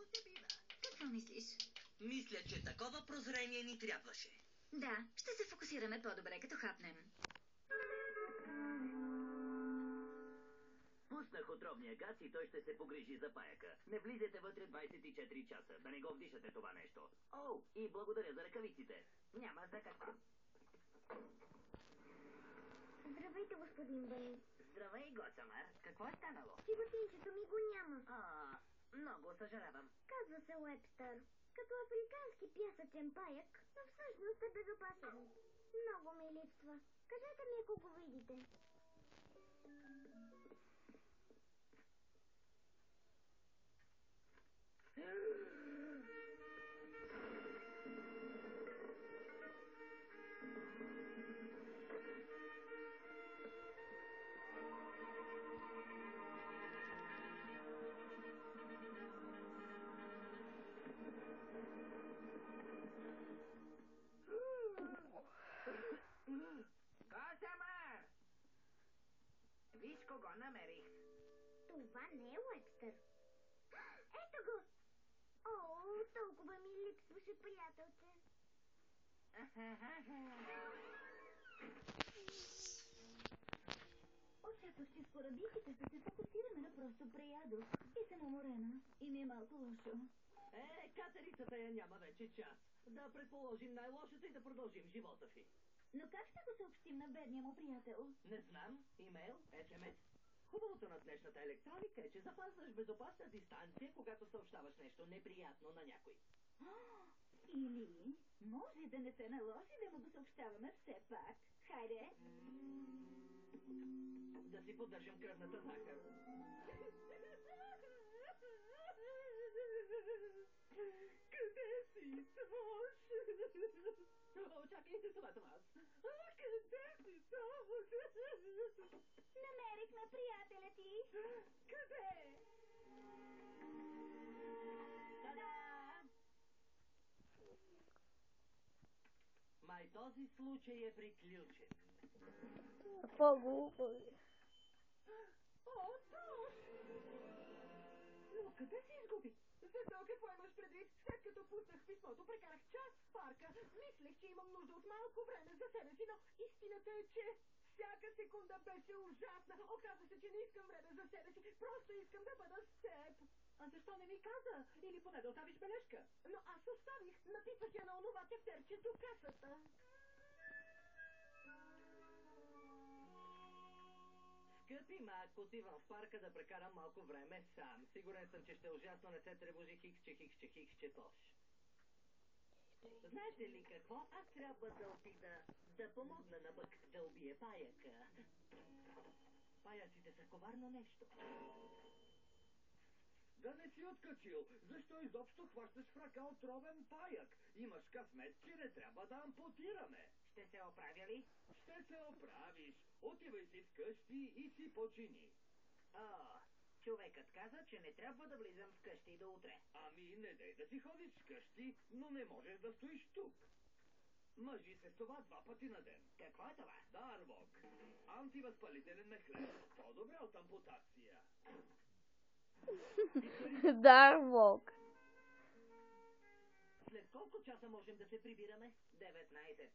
малко се бива. Какво мислиш? Мисля, че такова прозрение ни трябваше. Да, ще се фокусираме по-добре, като хапнем. Пуснах отровния газ и той ще се погрижи за паяка. Не влизайте вътре 24 часа, да не го вдишате това нещо. О, и благодаря за ръкавиците. Няма за какво. Здравейте, господин Бъни. Здравей, Госамар. Какво е станало? Животинчето ми го няма. Много съжалявам. Казва се Уебстър. Като африкански пясъчен паяк, но всъщност е безопасен. Много ми липсва. Кажете ми, ако го видите. Госамар! Виж кого намерих. Това не е Уебстър. Ето го! О, толкова ми липсваше, приятелче. Очаквах, че според бихите ще се фокусираме на просто преядох. И съм уморена. И ми е малко лошо. Катерицата я няма вече час. Да предположим най-лошото и да продължим живота си. Но как ще го съобщим на бедния му приятел? Не знам. Имейл, СМС. Хубавото на днешната електроника е, че запазваш безопасна дистанция, когато съобщаваш нещо неприятно на някой. Или може да не се наложи да му го съобщаваме все пак. Хайде! Да си поддържам кръвната захар. Къде си, Тош? Чакайте, това съм аз. Къде си, Тош? Намерихме приятеля ти. Къде? Та-да! Май този случай е приключен. По-глупо. О, Тош! Но къде се изгуби? Защо, какво имаш предвид? След като пуснах писмото, прекарах час в парка. Мислех, че имам нужда от малко време за себе си, но истината е, че всяка секунда беше ужасна. Оказва се, че не искам време за себе си. Просто искам да бъда с теб. А защо не ми каза? Или поне да оставиш бележка? Но аз оставих. Написах я на онова тефтерче до касата. Скъпи Мак, отивам в парка да прекарам малко време сам. Сигурен съм, че ще е ужасно, не се тревожи хиксче Тош. Знаете ли какво? Аз трябва да отида да помогна на Бък да убие паяка. Паяците са коварно нещо. Да не си откачил. Защо изобщо хващаш в ръка отровен паяк? Имаш късмет, че не трябва да ампутираме. Ще се оправя ли? Ще се оправиш. Отивай си вкъщи и си почини. Човекът каза, че не трябва да влизам вкъщи до утре. Ами, не дей да си ходиш вкъщи, но не можеш да стоиш тук. Мъжи се с това 2 пъти на ден. Какво е това? Дарвок. Антивъзпалителен мехлес. По-добре от ампутация. Дарвок. След колко часа можем да се прибираме? 19.